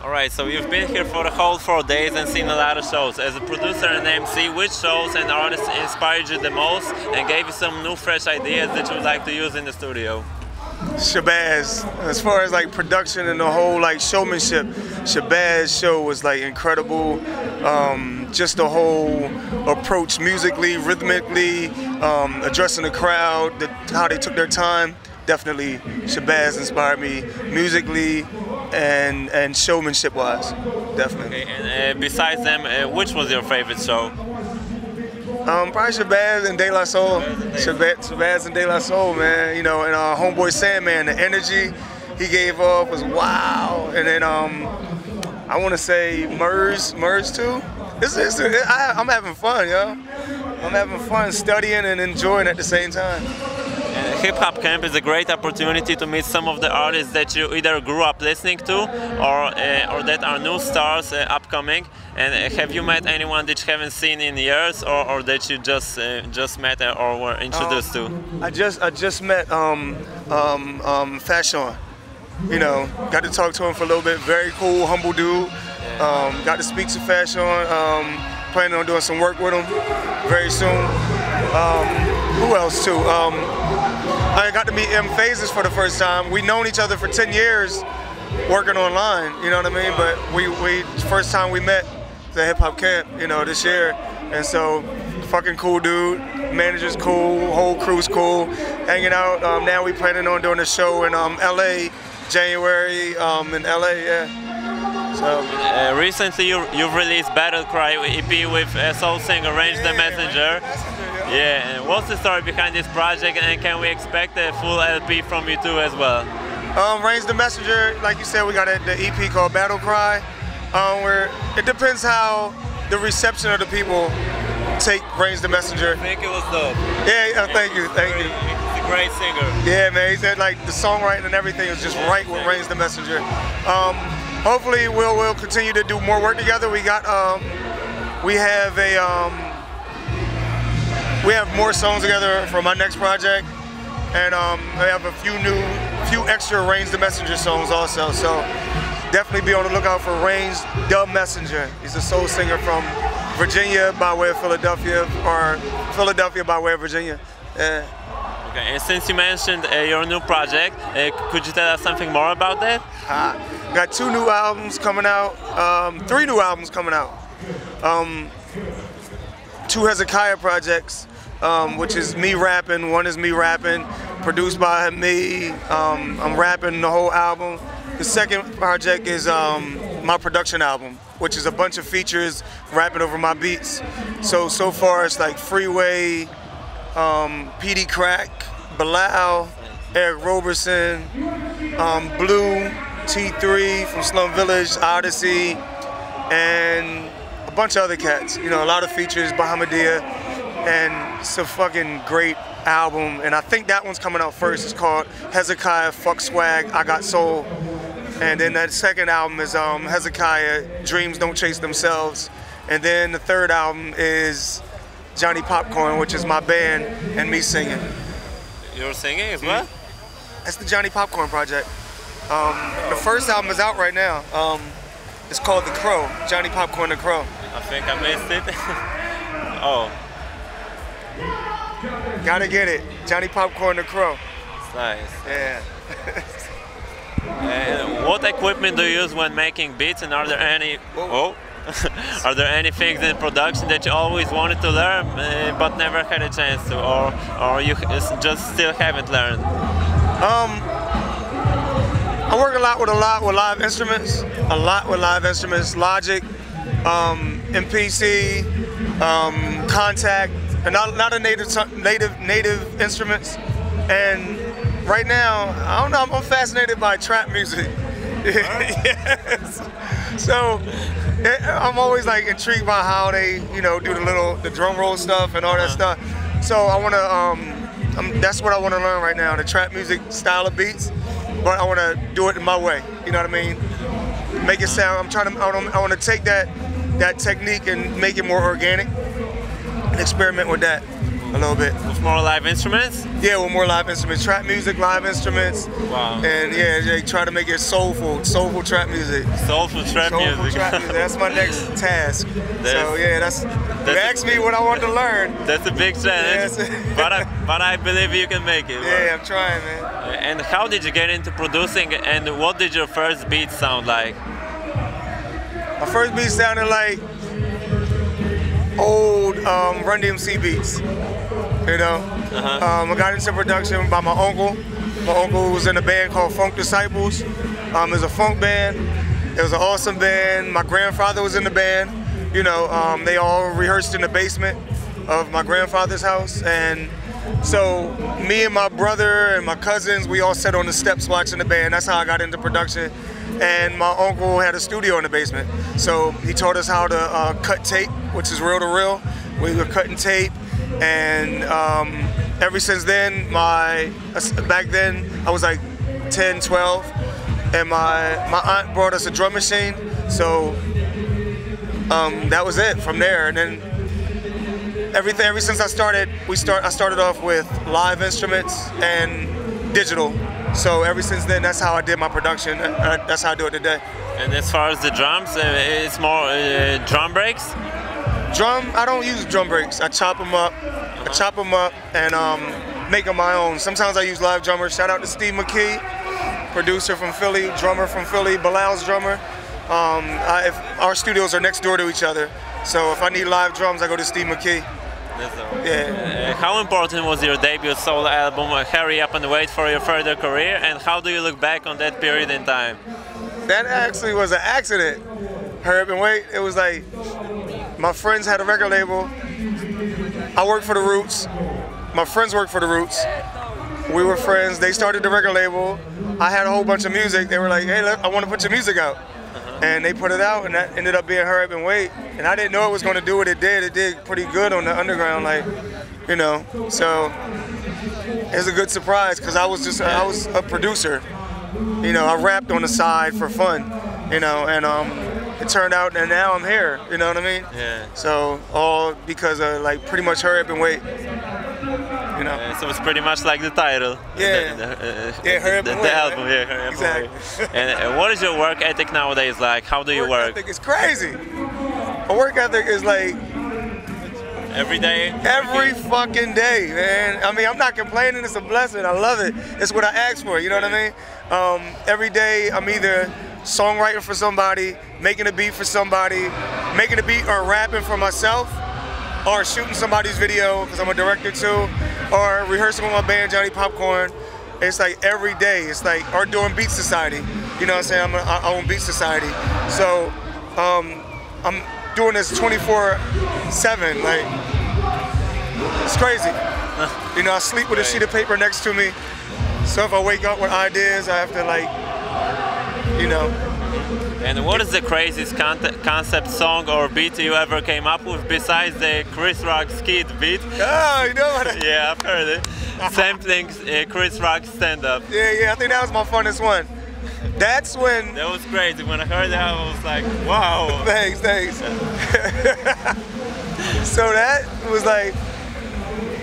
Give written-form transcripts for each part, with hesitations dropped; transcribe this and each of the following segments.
Alright, so you've been here for the whole 4 days and seen a lot of shows. As a producer and MC, which shows and artists inspired you the most and gave you some new fresh ideas that you would like to use in the studio? Shabazz, as far as like production and the whole like showmanship, Shabazz show was like incredible. Just the whole approach musically, rhythmically, addressing the crowd, how they took their time. Definitely Shabazz inspired me musically and showmanship wise, definitely. Okay, and besides them, which was your favorite show? Probably Shabazz and De La Soul. Shabazz and De La Soul, man. You know, and Homeboy Sandman, the energy he gave off was wow. And then I want to say Merz too. I'm having fun, yo. I'm having fun studying and enjoying at the same time. Hip Hop Kemp is a great opportunity to meet some of the artists that you either grew up listening to or that are new stars upcoming. And have you met anyone that you haven't seen in years or that you just met or were introduced to? I just met Fashion. You know, got to talk to him for a little bit. Very cool, humble dude. Got to speak to Fashion. Planning on doing some work with him very soon. Who else too? I got to meet M Phases for the first time. We've known each other for 10 years working online, you know what I mean? But we first time we met the Hip Hop Camp, you know, this year. And so, fucking cool dude, manager's cool, whole crew's cool, hanging out. Now we planning on doing a show in LA, January, in LA, yeah. So. Recently you've released Battle Cry EP with soul singer Range the Messenger. Yeah, and what's the story behind this project, and can we expect a full LP from you too as well? Range the Messenger, like you said, we got the EP called Battle Cry. Where it depends how the reception of the people take Range the Messenger. I think it was dope. Yeah, thank you. He's a great singer. Yeah, man, he said like the songwriting and everything is just right with Range the Messenger. Hopefully we'll continue to do more work together. We got we have more songs together for my next project, and I have a few extra Range the Messenger songs also. So definitely be on the lookout for Range the Messenger. He's a soul singer from Virginia by way of Philadelphia, or Philadelphia by way of Virginia. Yeah. Okay, and since you mentioned your new project, could you tell us something more about that? Got 2 new albums coming out, 3 new albums coming out. 2 Hezekiah projects, which is me rapping, one is me rapping, produced by me. I'm rapping the whole album. The second project is my production album, which is a bunch of features rapping over my beats. So far it's like Freeway, PD Crack, Bilal, Eric Roberson, Blue, T3 from Slum Village, Odyssey, and a bunch of other cats. You know, a lot of features, Bahamadia, and it's a fucking great album. And I think that one's coming out first. It's called Hezekiah, Fuck Swag, I Got Soul. And then that second album is Hezekiah, Dreams Don't Chase Themselves. And then the third album is Johnny Popcorn, which is my band, and me singing. You're singing as well? That's the Johnny Popcorn project. The first album is out right now. It's called The Crow, Johnny Popcorn The Crow. I think I missed it. Oh. Gotta get it, Johnny Popcorn The Crow. It's nice. Yeah. What equipment do you use when making beats, and are there any are there any things in production that you always wanted to learn but never had a chance to, or you just still haven't learned? I work a lot with live instruments, Logic, MPC, Contact, and not a native instruments. And right now, I don't know, I'm fascinated by trap music. Yes. So I'm always like intrigued by how they, you know, do the drum roll stuff and all that stuff. So I want to, that's what I want to learn right now, the trap music style of beats. But I want to do it in my way. You know what I mean? Make it sound. I want to take that technique and make it more organic and experiment with that. a little bit. With more live instruments? Yeah, with more live instruments, trap music, live instruments. Wow. And yeah, they try to make it soulful trap music. Soulful trap music. Trap music. That's my next task. So yeah, you asked me what I want to learn. That's a big challenge, but I believe you can make it. Yeah, I'm trying, man. And how did you get into producing, and what did your first beat sound like? My first beat sounded like old Run DMC beats, you know. I got into production by my uncle. My uncle was in a band called Funk Disciples. It was a funk band. It was an awesome band. My grandfather was in the band. You know, they all rehearsed in the basement of my grandfather's house, and so me and my brother and my cousins, we all sat on the steps watching the band. That's how I got into production. And my uncle had a studio in the basement. So he taught us how to cut tape, which is reel to reel. We were cutting tape, and ever since then, back then I was like 10, 12, and my aunt brought us a drum machine. So that was it from there. And then ever since I started, I started off with live instruments and digital. So ever since then, that's how I did my production. That's how I do it today. And as far as the drums, it's more drum breaks? I don't use drum breaks. I chop them up. I chop them up and make them my own. Sometimes I use live drummers. Shout out to Steve McKee, producer from Philly, drummer from Philly, Bilal's drummer. Our studios are next door to each other. So if I need live drums, I go to Steve McKee. Yeah. How important was your debut solo album, Hurry Up and Wait, for your further career, and how do you look back on that period in time? That actually was an accident. Hurry Up and Wait, it was like, my friends had a record label. I worked for The Roots. My friends worked for The Roots. We were friends, they started the record label. I had a whole bunch of music. They were like, hey, look, I want to put your music out. And they put it out, and that ended up being Hurry Up and Wait. And I didn't know it was going to do what it did. It did pretty good on the underground, like, you know. So it was a good surprise because I was a producer. You know, I rapped on the side for fun, you know, and it turned out, and now I'm here. You know what I mean? Yeah. So all because of like pretty much Hurry Up and Wait. You know. So it's pretty much like the title. Yeah. Hurry Up and Wait. The album, yeah, Hurry Up exactly. and Wait. And what is your work ethic nowadays like? How do you work? Work ethic is crazy. My work ethic is like every day? Every fucking day, man. I mean, I'm not complaining. It's a blessing. I love it. It's what I asked for. You know what I mean? Every day, I'm either songwriting for somebody, making a beat for somebody, making a beat or rapping for myself, or shooting somebody's video, because I'm a director too, or rehearsing with my band, Johnny Popcorn. It's like every day. It's like, or doing Beat Society. You know what I'm saying? I own Beat Society. So I'm doing this 24/7. Like, it's crazy. You know, I sleep with a sheet of paper next to me. So if I wake up with ideas, I have to, like, you know. And what is the craziest concept song or beat you ever came up with besides the Chris Rock skit beat? Oh, you know what? Yeah, I've heard it. Sampling Chris Rock stand-up. Yeah, I think that was my funnest one. That's when... That was crazy. When I heard that, I was like, wow. Thanks. So that was like...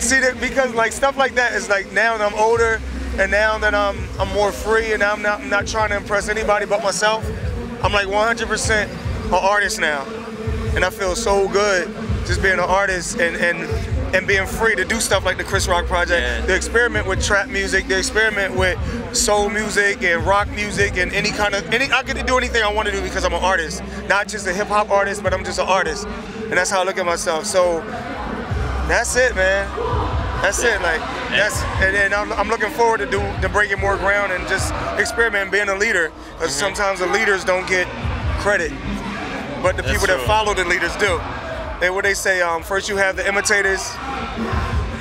See, that because like stuff like that is like, now that I'm older and now that I'm more free and I'm not trying to impress anybody but myself, I'm like 100% an artist now. And I feel so good just being an artist and being free to do stuff like the Chris Rock project, the experiment with trap music, the experiment with soul music and rock music and I get to do anything I want to do because I'm an artist. Not just a hip hop artist, but I'm just an artist. And that's how I look at myself. So that's it, man. That's it, like, and then I'm looking forward to breaking more ground and just experimenting, being a leader. Because sometimes the leaders don't get credit, but the people that follow the leaders do. And what they say, first you have the imitators,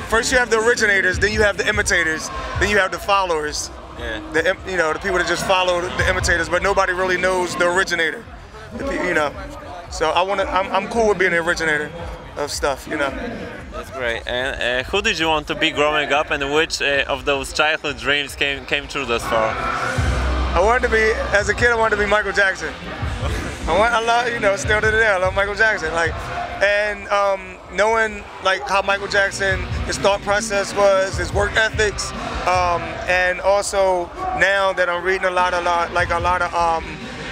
first you have the originators, then you have the imitators, then you have the followers. Yeah. The people that just follow the imitators, but nobody really knows the originator. You know, so I'm cool with being the originator of stuff. You know. That's great. And who did you want to be growing up, and which of those childhood dreams came true thus far? As a kid, I wanted to be Michael Jackson. I love, still to today, I love Michael Jackson. Like, and knowing like how Michael Jackson, his thought process was, his work ethics, and also now that I'm reading a lot of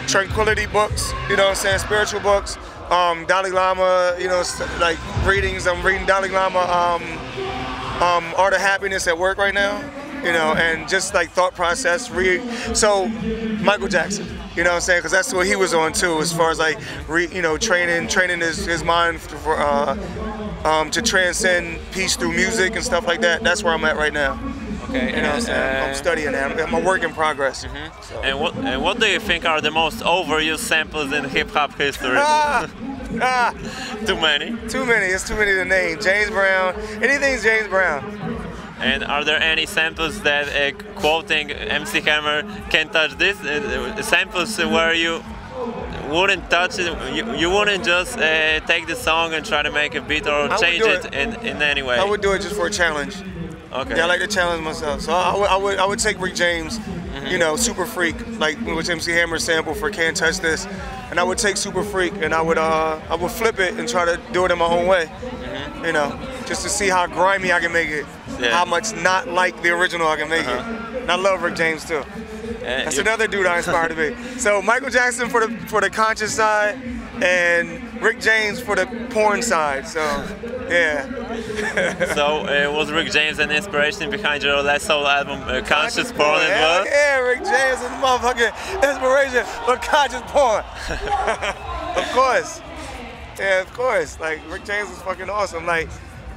tranquility books, you know what I'm saying, spiritual books, Dalai Lama, you know, like readings. I'm reading Dalai Lama, Art of Happiness at Work right now, you know, and just like thought process. So Michael Jackson, you know what I'm saying, because that's what he was on too, as far as like, you know, training his mind for, to transcend peace through music and stuff like that. That's where I'm at right now. Okay, you know what I'm saying? I'm studying that. I'm a work in progress. Mm-hmm. So. And what do you think are the most overused samples in hip hop history? Too many. Too many. It's too many to name. James Brown. Anything's James Brown. And are there any samples that, quoting MC Hammer, can touch this? Samples where you wouldn't touch it, you wouldn't just take the song and try to make a beat or change it in any way? I would do it just for a challenge. Okay. Yeah, I like to challenge myself. So I would take Rick James, you know, Super Freak, like which MC Hammer sample for Can't Touch This, and I would take Super Freak and I would flip it and try to do it in my own way, you know, just to see how grimy I can make it, how much not like the original I can make it. And I love Rick James too. That's another dude I inspired to be. So Michael Jackson for the conscious side, and Rick James for the porn side. So yeah. So was Rick James an inspiration behind your last solo album, Conscious Porn as well? Yeah, Rick James is a motherfucking inspiration for conscious porn. Of course. Yeah, of course. Like, Rick James was fucking awesome. Like,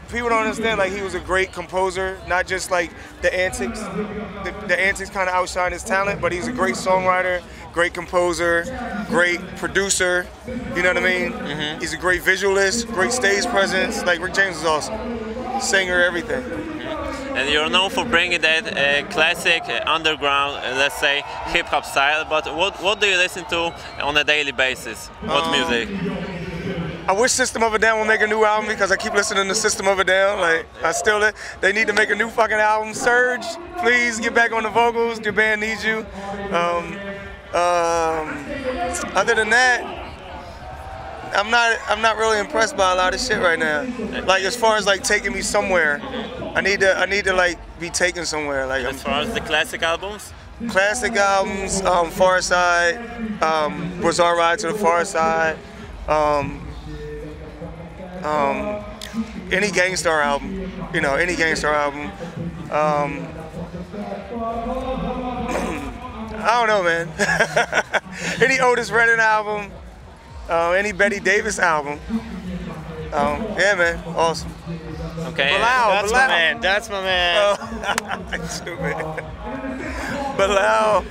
people don't understand, like, he was a great composer, not just like the antics. The antics kind of outshine his talent, but he's a great songwriter, great composer, great producer, you know what I mean? He's a great visualist, great stage presence. Like, Rick James is awesome. Singer, everything. And you're known for bringing that classic underground, let's say, hip-hop style, but what do you listen to on a daily basis? What music? I wish System of a Down would make a new album, because I keep listening to System of a Down. Like, they need to make a new fucking album. Surge, please get back on the vocals. Your band needs you. Other than that, I'm not really impressed by a lot of shit right now. Like, as far as like taking me somewhere, I need to like be taken somewhere. Like, as far as the classic albums. Classic albums, Far Side, was Our Ride to the Far Side. Any Gangstar album, you know, any Gangstar album. I don't know, man. Any Otis Redding album, any Betty Davis album. Yeah, man, awesome. Okay, Bilal, my man. That's my man. Stupid. Bilal,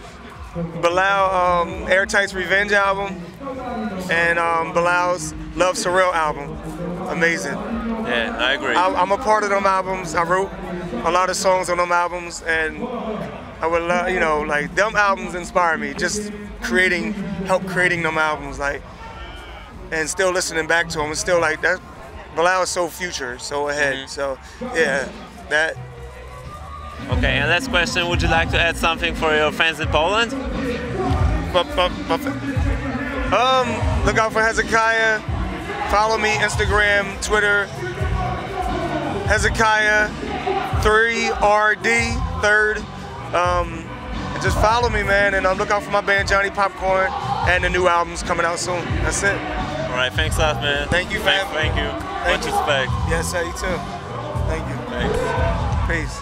Airtight's Revenge album, and Bilal's Love Surreal album. Amazing. Yeah, I agree. I'm a part of them albums. I wrote a lot of songs on them albums, and I would love, you know, like, them albums inspire me. Just help creating them albums, like, and still listening back to them. It's still like that. Bilal is so future, so ahead. So yeah, that. Okay, and last question, would you like to add something for your fans in Poland? Look out for Hezekiah. Follow me, Instagram, Twitter, Hezekiah 3RD, third. And just follow me, man, and look out for my band Johnny Popcorn and the new album's coming out soon. That's it. All right, thanks a lot, man. Thank you, fam. Thank you. Much respect. Yes, sir, you too. Thank you. Thanks. Peace.